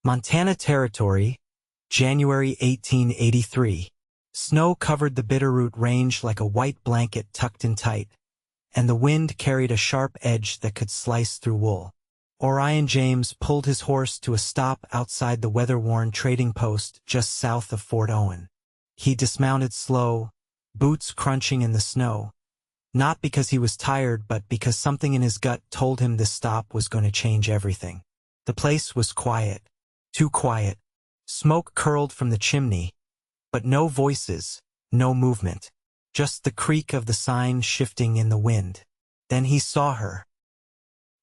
Montana Territory, January 1883. Snow covered the Bitterroot Range like a white blanket tucked in tight, and the wind carried a sharp edge that could slice through wool. Orion James pulled his horse to a stop outside the weather-worn trading post just south of Fort Owen. He dismounted slow, boots crunching in the snow, not because he was tired but because something in his gut told him this stop was going to change everything. The place was quiet, too quiet. Smoke curled from the chimney, but no voices, no movement, just the creak of the sign shifting in the wind. Then he saw her.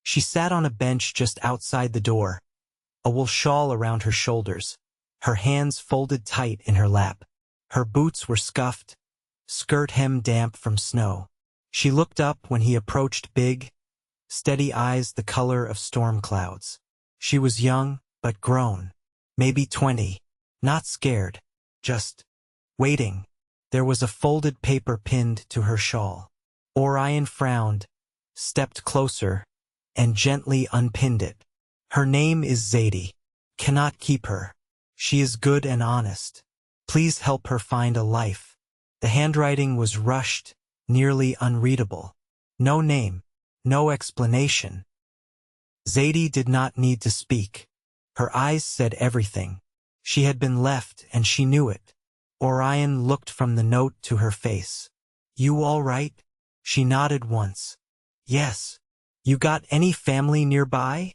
She sat on a bench just outside the door, a wool shawl around her shoulders, her hands folded tight in her lap. Her boots were scuffed, skirt hem damp from snow. She looked up when he approached, big, steady eyes the color of storm clouds. She was young, but grown, maybe 20, not scared, just waiting. There was a folded paper pinned to her shawl. Orion frowned, stepped closer, and gently unpinned it. Her name is Zadie. Cannot keep her. She is good and honest. Please help her find a life. The handwriting was rushed, nearly unreadable. No name, no explanation. Zadie did not need to speak. Her eyes said everything. She had been left and she knew it. Orion looked from the note to her face. You all right? She nodded once. Yes. You got any family nearby?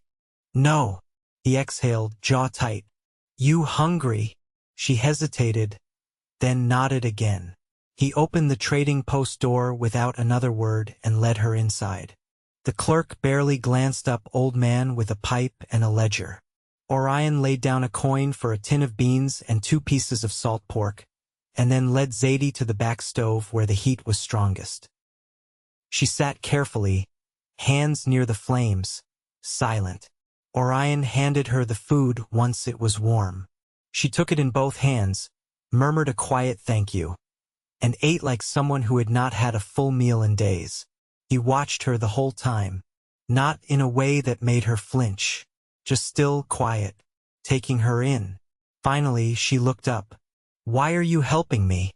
No. He exhaled, jaw tight. You hungry? She hesitated, then nodded again. He opened the trading post door without another word and led her inside. The clerk barely glanced up, old man with a pipe and a ledger. Orion laid down a coin for a tin of beans and 2 pieces of salt pork, and then led Zadie to the back stove where the heat was strongest. She sat carefully, hands near the flames, silent. Orion handed her the food once it was warm. She took it in both hands, murmured a quiet thank you, and ate like someone who had not had a full meal in days. He watched her the whole time, not in a way that made her flinch, just still quiet, taking her in. Finally, she looked up. Why are you helping me?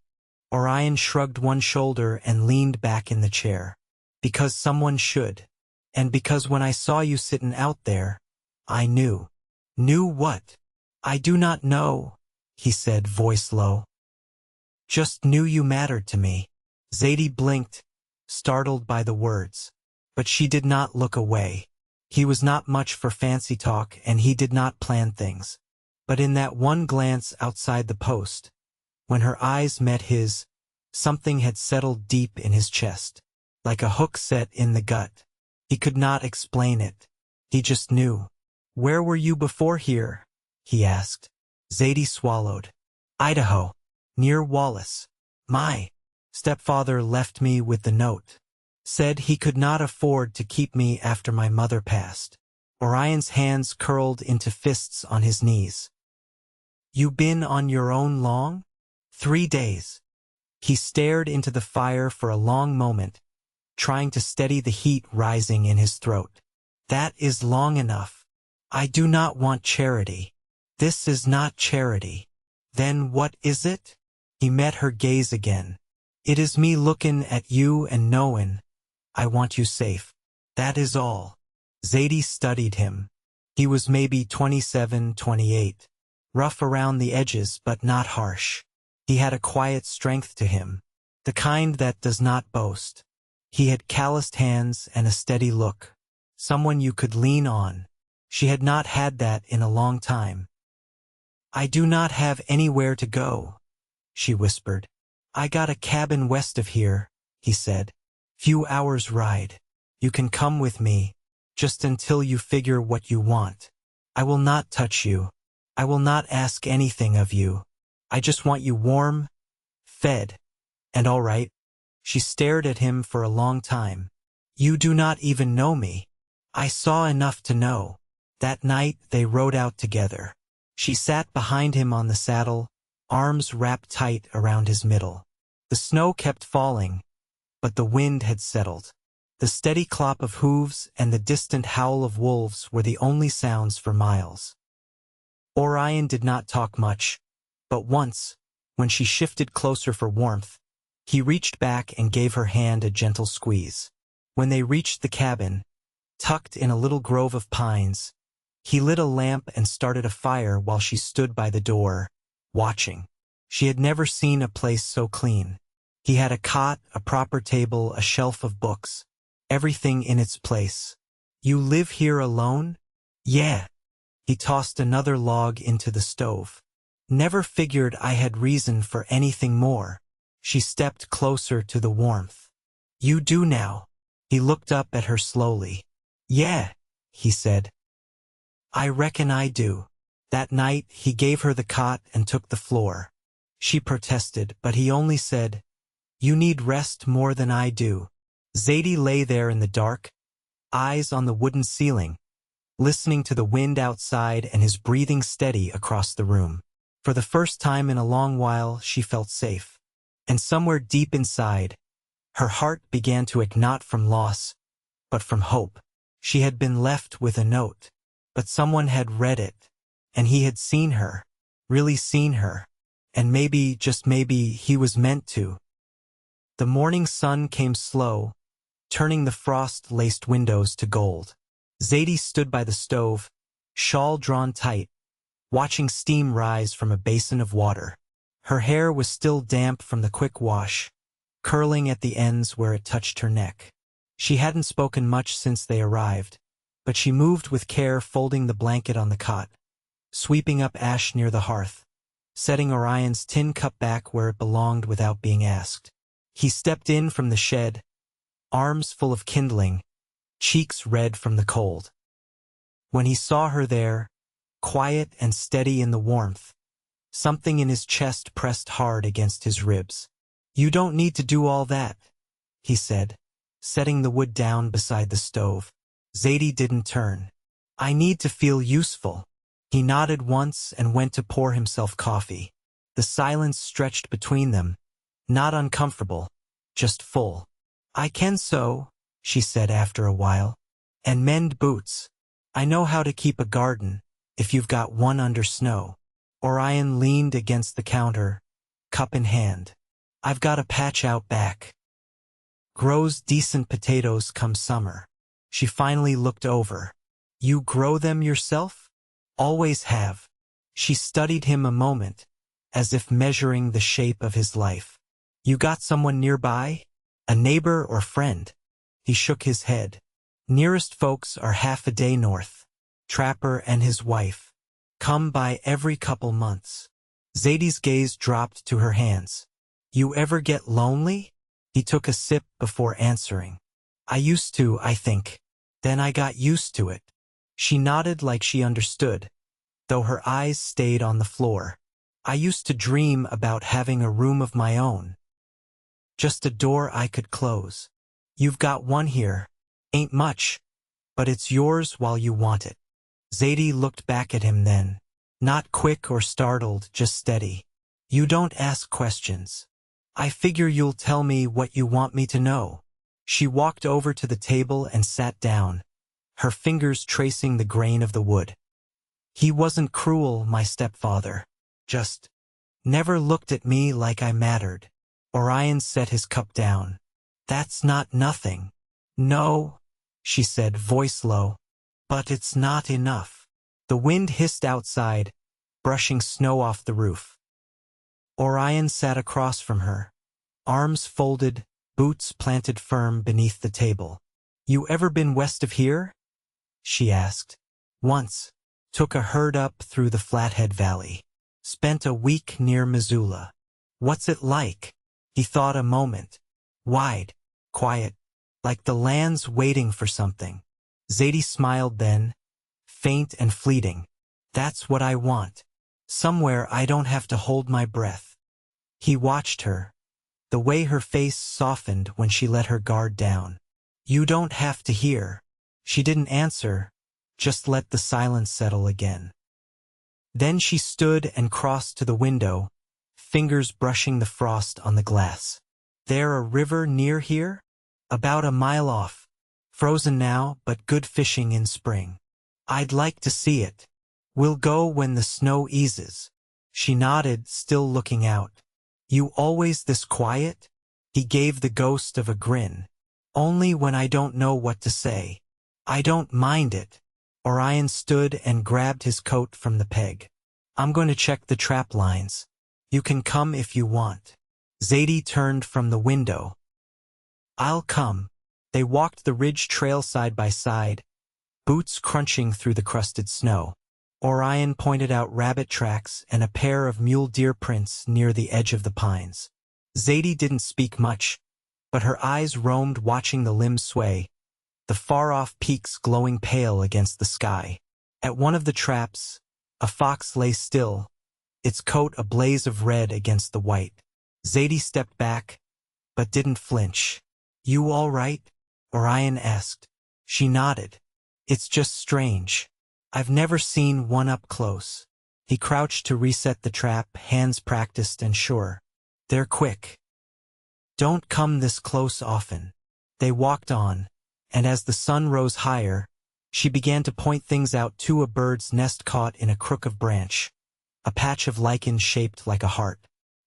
Orion shrugged one shoulder and leaned back in the chair. Because someone should. And because when I saw you sitting out there, I knew. Knew what? I do not know, he said, voice low. Just knew you mattered to me. Zadie blinked, startled by the words. But she did not look away. He was not much for fancy talk and he did not plan things. But in that one glance outside the post, when her eyes met his, something had settled deep in his chest, like a hook set in the gut. He could not explain it. He just knew. Where were you before here? He asked. Zadie swallowed. Idaho, near Wallace. My stepfather left me with the note. Said he could not afford to keep me after my mother passed. Orion's hands curled into fists on his knees. You been on your own long? 3 days. He stared into the fire for a long moment, trying to steady the heat rising in his throat. That is long enough. I do not want charity. This is not charity. Then what is it? He met her gaze again. It is me looking at you and knowing I want you safe. That is all. Zadie studied him. He was maybe 27, 28. Rough around the edges but not harsh. He had a quiet strength to him, the kind that does not boast. He had calloused hands and a steady look. Someone you could lean on. She had not had that in a long time. I do not have anywhere to go, she whispered. I got a cabin west of here, he said. Few hours ride. You can come with me, just until you figure what you want. I will not touch you. I will not ask anything of you. I just want you warm, fed, and all right. She stared at him for a long time. You do not even know me. I saw enough to know. That night they rode out together. She sat behind him on the saddle, arms wrapped tight around his middle. The snow kept falling, but the wind had settled. The steady clop of hooves and the distant howl of wolves were the only sounds for miles. Orion did not talk much, but once, when she shifted closer for warmth, he reached back and gave her hand a gentle squeeze. When they reached the cabin, tucked in a little grove of pines, he lit a lamp and started a fire while she stood by the door, watching. She had never seen a place so clean. He had a cot, a proper table, a shelf of books, everything in its place. "You live here alone?" "Yeah." He tossed another log into the stove. "Never figured I had reason for anything more." She stepped closer to the warmth. "You do now." He looked up at her slowly. "Yeah," he said. "I reckon I do." That night, he gave her the cot and took the floor. She protested, but he only said, "You need rest more than I do." Zadie lay there in the dark, eyes on the wooden ceiling, listening to the wind outside and his breathing steady across the room. For the first time in a long while, she felt safe. And somewhere deep inside, her heart began to ache not from loss, but from hope. She had been left with a note, but someone had read it, and he had seen her, really seen her, and maybe, just maybe, he was meant to. The morning sun came slow, turning the frost-laced windows to gold. Zadie stood by the stove, shawl drawn tight, watching steam rise from a basin of water. Her hair was still damp from the quick wash, curling at the ends where it touched her neck. She hadn't spoken much since they arrived, but she moved with care, folding the blanket on the cot, sweeping up ash near the hearth, setting Orion's tin cup back where it belonged without being asked. He stepped in from the shed, arms full of kindling, cheeks red from the cold. When he saw her there, quiet and steady in the warmth, something in his chest pressed hard against his ribs. "You don't need to do all that," he said, setting the wood down beside the stove. Zadie didn't turn. "I need to feel useful." He nodded once and went to pour himself coffee. The silence stretched between them, not uncomfortable, just full. "I can sew," she said after a while, "and mend boots. I know how to keep a garden, if you've got one under snow." Orion leaned against the counter, cup in hand. "I've got a patch out back. Grows decent potatoes come summer." She finally looked over. "You grow them yourself?" "Always have." She studied him a moment, as if measuring the shape of his life. "You got someone nearby? A neighbor or friend?" He shook his head. "Nearest folks are half a day north. Trapper and his wife. Come by every couple months." Zadie's gaze dropped to her hands. "You ever get lonely?" He took a sip before answering. "I used to, I think. Then I got used to it." She nodded like she understood, though her eyes stayed on the floor. "I used to dream about having a room of my own. Just a door I could close. You've got one here. Ain't much, but it's yours while you want it." Zadie looked back at him then, not quick or startled, just steady. "You don't ask questions. I figure you'll tell me what you want me to know." She walked over to the table and sat down, her fingers tracing the grain of the wood. "He wasn't cruel, my stepfather. Just never looked at me like I mattered." Orion set his cup down. "That's not nothing." "No," she said, voice low, "but it's not enough." The wind hissed outside, brushing snow off the roof. Orion sat across from her, arms folded, boots planted firm beneath the table. "You ever been west of here?" she asked. "Once. Took a herd up through the Flathead Valley. Spent a week near Missoula." "What's it like?" He thought a moment. "Wide, quiet, like the land's waiting for something." Zadie smiled then, faint and fleeting. "That's what I want. Somewhere I don't have to hold my breath." He watched her, the way her face softened when she let her guard down. "You don't have to hear." She didn't answer, just let the silence settle again. Then she stood and crossed to the window, fingers brushing the frost on the glass. "There a river near here?" "About a mile off. Frozen now, but good fishing in spring." "I'd like to see it." We'll go when the snow eases. She nodded, still looking out. You always this quiet? He gave the ghost of a grin. Only when I don't know what to say. I don't mind it. Orion stood and grabbed his coat from the peg. I'm going to check the trap lines. You can come if you want. Zadie turned from the window. I'll come. They walked the ridge trail side by side, boots crunching through the crusted snow. Orion pointed out rabbit tracks and a pair of mule deer prints near the edge of the pines. Zadie didn't speak much, but her eyes roamed, watching the limbs sway, the far-off peaks glowing pale against the sky. At one of the traps, a fox lay still, its coat a blaze of red against the white. Zadie stepped back, but didn't flinch. You all right? Orion asked. She nodded. It's just strange. I've never seen one up close. He crouched to reset the trap, hands practiced and sure. They're quick. Don't come this close often. They walked on, and as the sun rose higher, she began to point things out to a bird's nest caught in a crook of branch, a patch of lichen shaped like a heart.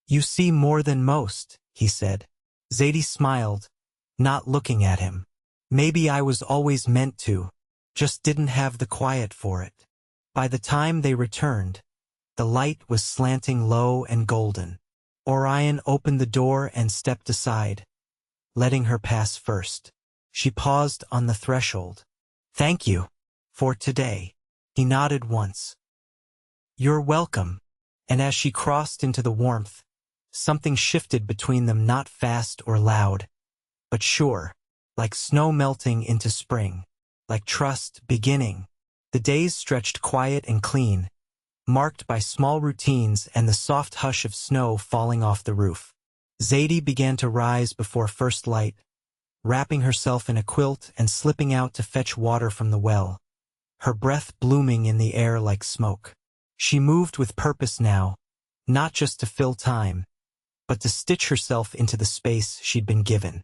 You see more than most, he said. Zadie smiled, not looking at him. Maybe I was always meant to, just didn't have the quiet for it. By the time they returned, the light was slanting low and golden. Orion opened the door and stepped aside, letting her pass first. She paused on the threshold. Thank you. For today. He nodded once. You're welcome. And as she crossed into the warmth, something shifted between them, not fast or loud, but sure, like snow melting into spring, like trust beginning. The days stretched quiet and clean, marked by small routines and the soft hush of snow falling off the roof. Zadie began to rise before first light, wrapping herself in a quilt and slipping out to fetch water from the well, her breath blooming in the air like smoke. She moved with purpose now, not just to fill time, but to stitch herself into the space she'd been given.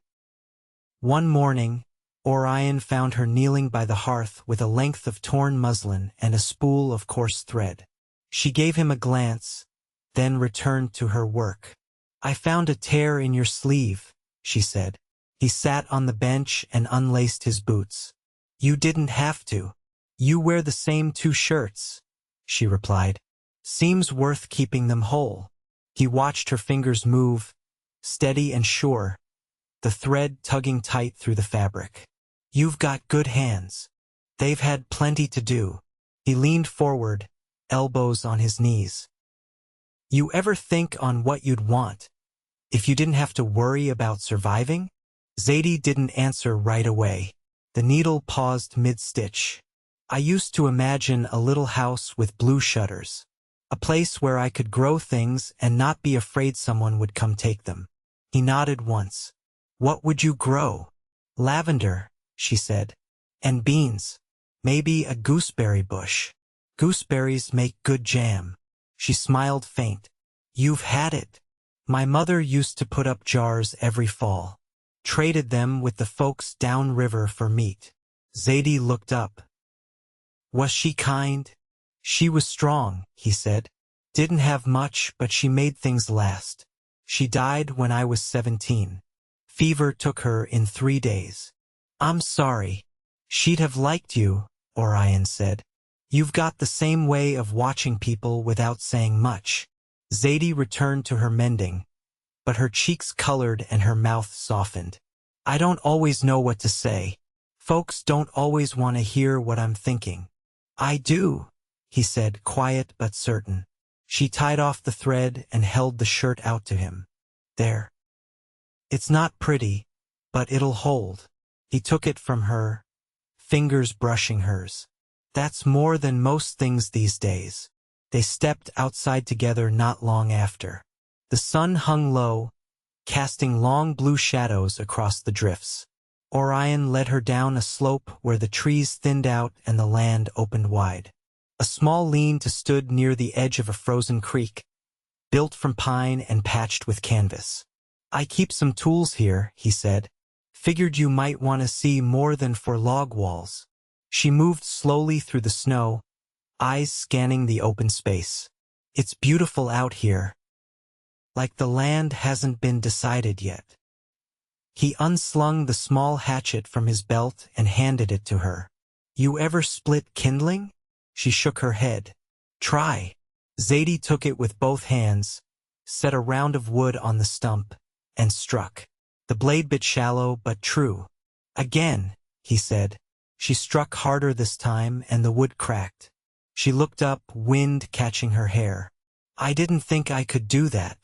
One morning, Orion found her kneeling by the hearth with a length of torn muslin and a spool of coarse thread. She gave him a glance, then returned to her work. I found a tear in your sleeve, she said. He sat on the bench and unlaced his boots. You didn't have to. You wear the same 2 shirts, she replied. Seems worth keeping them whole. He watched her fingers move, steady and sure, the thread tugging tight through the fabric. You've got good hands. They've had plenty to do. He leaned forward, elbows on his knees. You ever think on what you'd want if you didn't have to worry about surviving? Zadie didn't answer right away. The needle paused mid-stitch. I used to imagine a little house with blue shutters, a place where I could grow things and not be afraid someone would come take them. He nodded once. What would you grow? Lavender, she said. And beans. Maybe a gooseberry bush. Gooseberries make good jam. She smiled faint. You've had it. My mother used to put up jars every fall. Traded them with the folks downriver for meat. Zadie looked up. Was she kind? She was strong, he said. Didn't have much, but she made things last. She died when I was 17. Fever took her in 3 days. I'm sorry. She'd have liked you, Orion said. You've got the same way of watching people without saying much. Zadie returned to her mending, but her cheeks colored and her mouth softened. I don't always know what to say. Folks don't always want to hear what I'm thinking. I do, he said, quiet but certain. She tied off the thread and held the shirt out to him. There. It's not pretty, but it'll hold. He took it from her, fingers brushing hers. That's more than most things these days. They stepped outside together not long after. The sun hung low, casting long blue shadows across the drifts. Orion led her down a slope where the trees thinned out and the land opened wide. A small lean-to stood near the edge of a frozen creek, built from pine and patched with canvas. I keep some tools here, he said. Figured you might want to see more than for log walls. She moved slowly through the snow, eyes scanning the open space. It's beautiful out here. Like the land hasn't been decided yet. He unslung the small hatchet from his belt and handed it to her. You ever split kindling? She shook her head. Try. Zadie took it with both hands, set a round of wood on the stump, and struck. The blade bit shallow but true. Again, he said. She struck harder this time and the wood cracked. She looked up, wind catching her hair. I didn't think I could do that.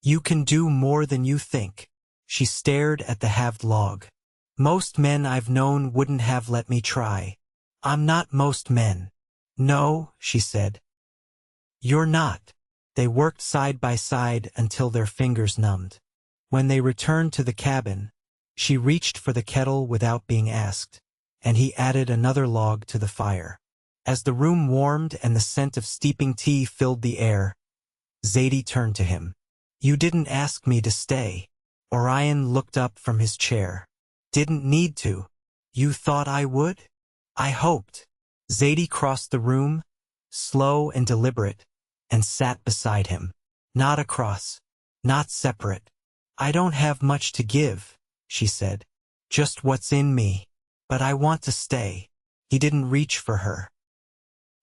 You can do more than you think. She stared at the halved log. Most men I've known wouldn't have let me try. I'm not most men. No, she said. You're not. They worked side by side until their fingers numbed. When they returned to the cabin, she reached for the kettle without being asked, and he added another log to the fire. As the room warmed and the scent of steeping tea filled the air, Zadie turned to him. You didn't ask me to stay. Orion looked up from his chair. Didn't need to. You thought I would? I hoped. Zadie crossed the room, slow and deliberate, and sat beside him. Not across. Not separate. I don't have much to give, she said. Just what's in me. But I want to stay. He didn't reach for her.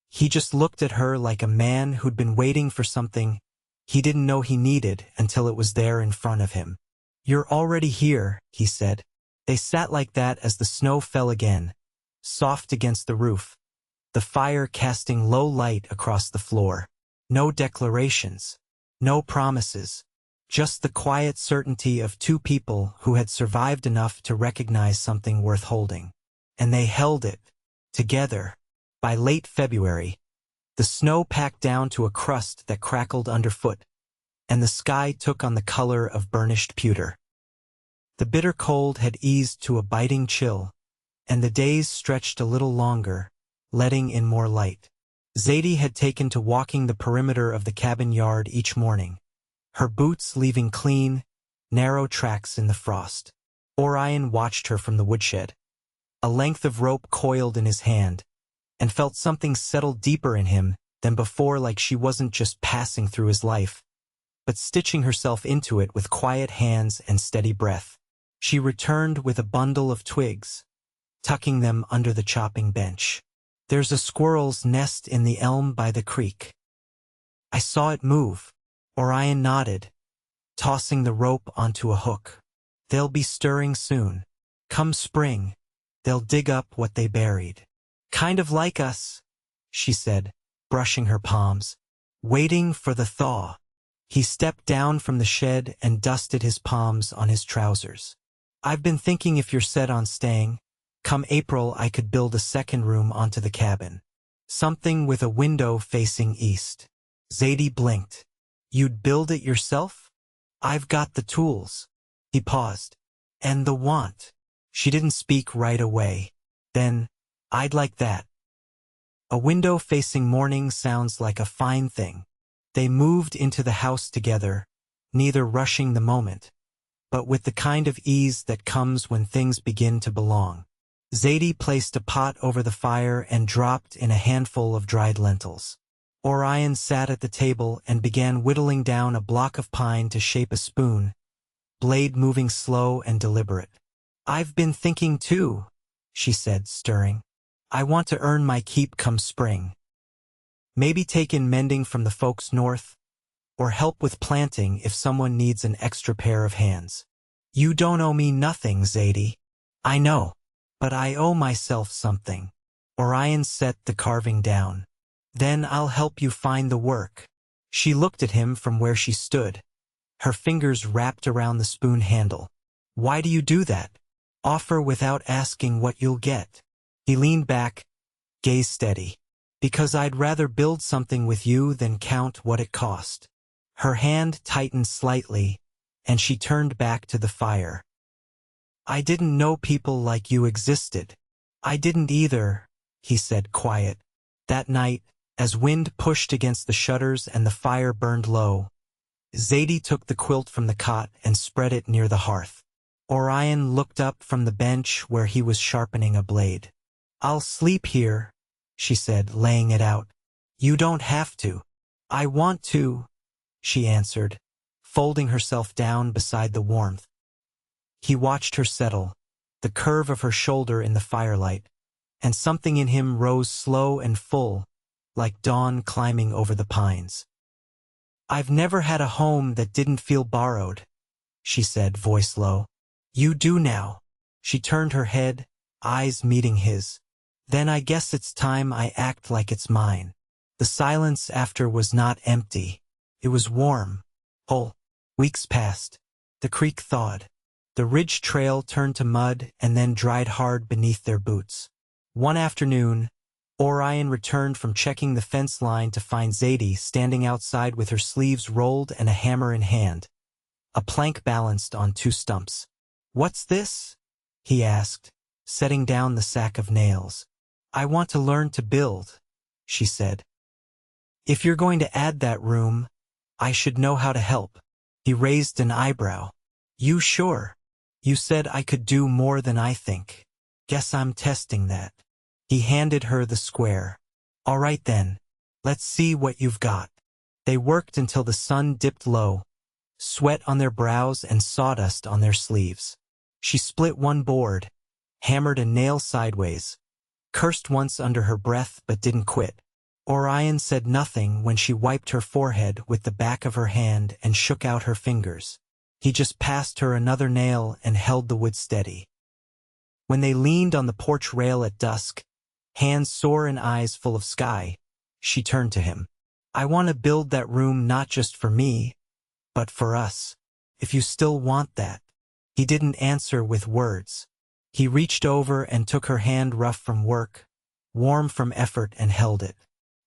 He just looked at her like a man who'd been waiting for something he didn't know he needed until it was there in front of him. You're already here, he said. They sat like that as the snow fell again, soft against the roof, the fire casting low light across the floor. No declarations, no promises, just the quiet certainty of two people who had survived enough to recognize something worth holding. And they held it, together. By late February, the snow packed down to a crust that crackled underfoot, and the sky took on the color of burnished pewter. The bitter cold had eased to a biting chill, and the days stretched a little longer, letting in more light. Zadie had taken to walking the perimeter of the cabin yard each morning, her boots leaving clean, narrow tracks in the frost. Orion watched her from the woodshed, a length of rope coiled in his hand, and felt something settle deeper in him than before, like she wasn't just passing through his life, but stitching herself into it with quiet hands and steady breath. She returned with a bundle of twigs, tucking them under the chopping bench. There's a squirrel's nest in the elm by the creek. I saw it move. Orion nodded, tossing the rope onto a hook. They'll be stirring soon. Come spring, they'll dig up what they buried. Kind of like us, she said, brushing her palms, waiting for the thaw. He stepped down from the shed and dusted his palms on his trousers. I've been thinking if you're set on staying, come April I could build a second room onto the cabin. Something with a window facing east. Zadie blinked. You'd build it yourself? I've got the tools. He paused. And the want. She didn't speak right away. Then, I'd like that. A window facing morning sounds like a fine thing. They moved into the house together, neither rushing the moment, but with the kind of ease that comes when things begin to belong. Zadie placed a pot over the fire and dropped in a handful of dried lentils. Orion sat at the table and began whittling down a block of pine to shape a spoon, blade moving slow and deliberate. I've been thinking too, she said, stirring. I want to earn my keep come spring. Maybe take in mending from the folks north, or help with planting if someone needs an extra pair of hands. You don't owe me nothing, Zadie. I know, but I owe myself something. Orion set the carving down. Then I'll help you find the work. She looked at him from where she stood, her fingers wrapped around the spoon handle. Why do you do that? Offer without asking what you'll get. He leaned back, gaze steady. Because I'd rather build something with you than count what it cost. Her hand tightened slightly, and she turned back to the fire. I didn't know people like you existed. I didn't either, he said, quiet. That night, as wind pushed against the shutters and the fire burned low, Zadie took the quilt from the cot and spread it near the hearth. Orion looked up from the bench where he was sharpening a blade. I'll sleep here, she said, laying it out. You don't have to. I want to, she answered, folding herself down beside the warmth. He watched her settle, the curve of her shoulder in the firelight, and something in him rose slow and full, like dawn climbing over the pines. I've never had a home that didn't feel borrowed, she said, voice low. You do now. She turned her head, eyes meeting his. Then I guess it's time I act like it's mine. The silence after was not empty. It was warm, whole. Weeks passed. The creek thawed. The ridge trail turned to mud and then dried hard beneath their boots. One afternoon, Orion returned from checking the fence line to find Zadie standing outside with her sleeves rolled and a hammer in hand. A plank balanced on two stumps. What's this? He asked, setting down the sack of nails. I want to learn to build, she said. If you're going to add that room, I should know how to help. He raised an eyebrow. You sure? You said I could do more than I think. Guess I'm testing that. He handed her the square. All right then, let's see what you've got. They worked until the sun dipped low, sweat on their brows and sawdust on their sleeves. She split one board, hammered a nail sideways, cursed once under her breath but didn't quit. Orion said nothing when she wiped her forehead with the back of her hand and shook out her fingers. He just passed her another nail and held the wood steady. When they leaned on the porch rail at dusk, hands sore and eyes full of sky, she turned to him. I want to build that room not just for me, but for us, if you still want that. He didn't answer with words. He reached over and took her hand rough from work, warm from effort, and held it.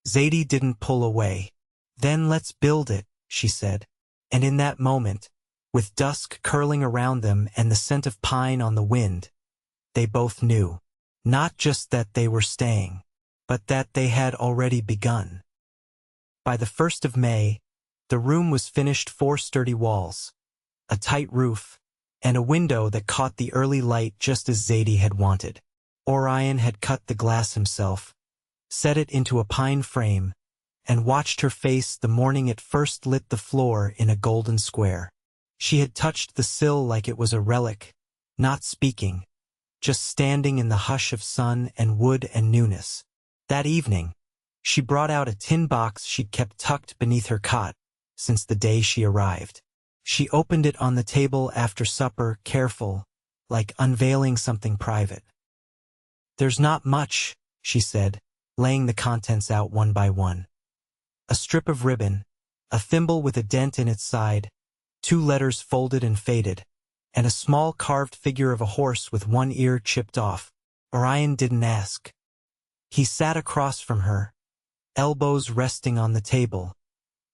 Zadie didn't pull away. Then let's build it, she said. And in that moment, with dusk curling around them and the scent of pine on the wind, they both knew, not just that they were staying, but that they had already begun. By the 1st of May, the room was finished, 4 sturdy walls, a tight roof, and a window that caught the early light just as Zadie had wanted. Orion had cut the glass himself, set it into a pine frame, and watched her face the morning it first lit the floor in a golden square. She had touched the sill like it was a relic, not speaking, just standing in the hush of sun and wood and newness. That evening, she brought out a tin box she'd kept tucked beneath her cot since the day she arrived. She opened it on the table after supper, careful, like unveiling something private. There's not much, she said, laying the contents out one by one. A strip of ribbon, a thimble with a dent in its side, 2 letters folded and faded, and a small carved figure of a horse with one ear chipped off. Orion didn't ask. He sat across from her, elbows resting on the table,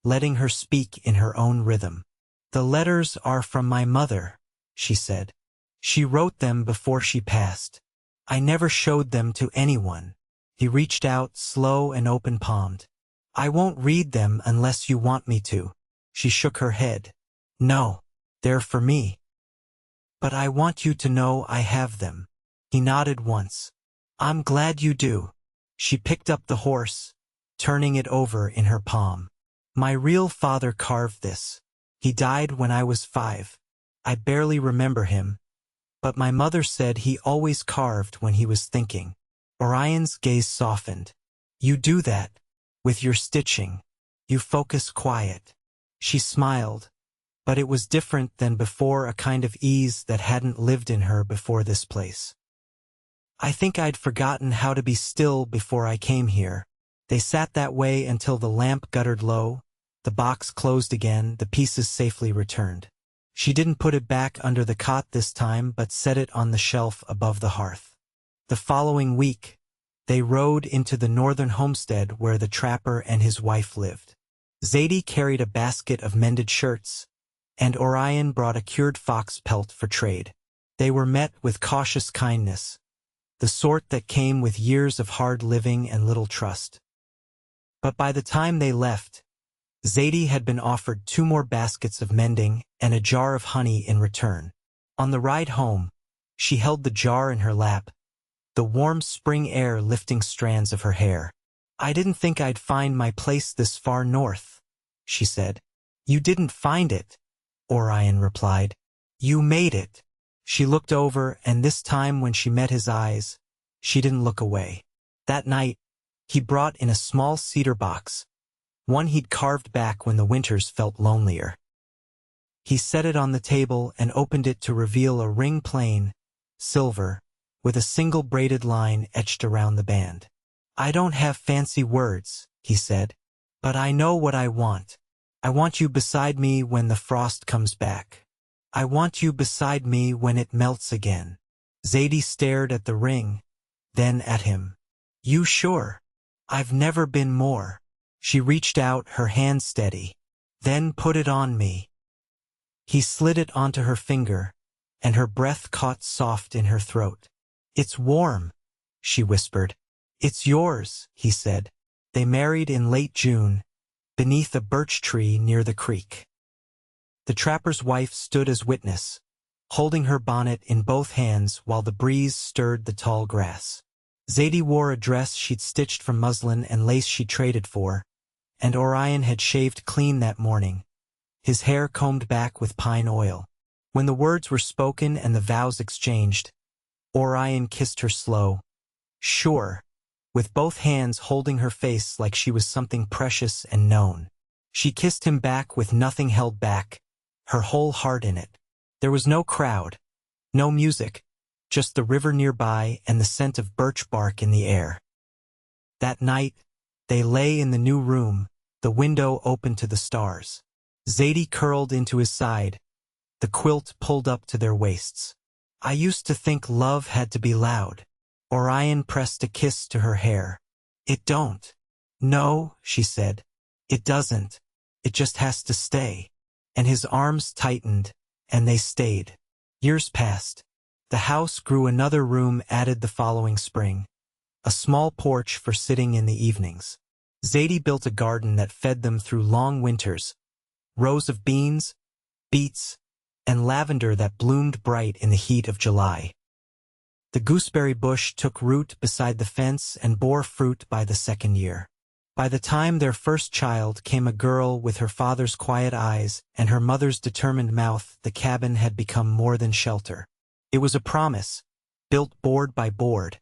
letting her speak in her own rhythm. The letters are from my mother, she said. She wrote them before she passed. I never showed them to anyone. He reached out, slow and open-palmed. I won't read them unless you want me to. She shook her head. No, they're for me. But I want you to know I have them. He nodded once. I'm glad you do. She picked up the horse, turning it over in her palm. My real father carved this. He died when I was 5. I barely remember him, but my mother said he always carved when he was thinking. Orion's gaze softened. You do that, with your stitching. You focus quiet. She smiled, but it was different than before, a kind of ease that hadn't lived in her before this place. I think I'd forgotten how to be still before I came here. They sat that way until the lamp guttered low, the box closed again, the pieces safely returned. She didn't put it back under the cot this time, but set it on the shelf above the hearth. The following week, they rode into the northern homestead where the trapper and his wife lived. Zadie carried a basket of mended shirts, and Orion brought a cured fox pelt for trade. They were met with cautious kindness, the sort that came with years of hard living and little trust. But by the time they left, Zadie had been offered 2 more baskets of mending and a jar of honey in return. On the ride home, she held the jar in her lap, the warm spring air lifting strands of her hair. I didn't think I'd find my place this far north, she said. You didn't find it, Orion replied. You made it. She looked over, and this time when she met his eyes, she didn't look away. That night, he brought in a small cedar box, one he'd carved back when the winters felt lonelier. He set it on the table and opened it to reveal a ring plain, silver, with a single braided line etched around the band. I don't have fancy words, he said, but I know what I want. I want you beside me when the frost comes back. I want you beside me when it melts again. Zadie stared at the ring, then at him. You sure? I've never been more. She reached out, her hand steady. Then put it on me. He slid it onto her finger, and her breath caught soft in her throat. It's warm, she whispered. It's yours, he said. They married in late June, beneath a birch tree near the creek. The trapper's wife stood as witness, holding her bonnet in both hands while the breeze stirred the tall grass. Zadie wore a dress she'd stitched from muslin and lace she traded for, and Orion had shaved clean that morning, his hair combed back with pine oil. When the words were spoken and the vows exchanged, Orion kissed her slow, sure, with both hands holding her face like she was something precious and known. She kissed him back with nothing held back, her whole heart in it. There was no crowd, no music, just the river nearby and the scent of birch bark in the air. That night, they lay in the new room, the window open to the stars. Zadie curled into his side, the quilt pulled up to their waists. I used to think love had to be loud. Orion pressed a kiss to her hair. It don't. No, she said. It doesn't. It just has to stay. And his arms tightened, and they stayed. Years passed. The house grew, another room added the following spring, a small porch for sitting in the evenings. Zadie built a garden that fed them through long winters, rows of beans, beets, and lavender that bloomed bright in the heat of July. The gooseberry bush took root beside the fence and bore fruit by the second year. By the time their first child came, a girl with her father's quiet eyes and her mother's determined mouth, the cabin had become more than shelter. It was a promise, built board by board,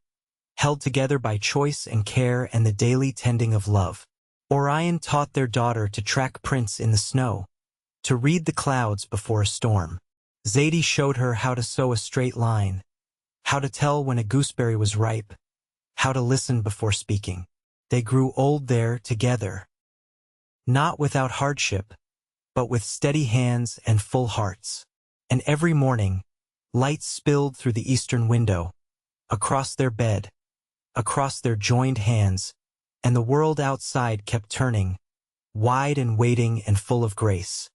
held together by choice and care and the daily tending of love. Orion taught their daughter to track prints in the snow, to read the clouds before a storm. Zadie showed her how to sew a straight line, how to tell when a gooseberry was ripe, how to listen before speaking. They grew old there together, not without hardship, but with steady hands and full hearts. And every morning, light spilled through the eastern window, across their bed, across their joined hands, and the world outside kept turning, wide and waiting and full of grace.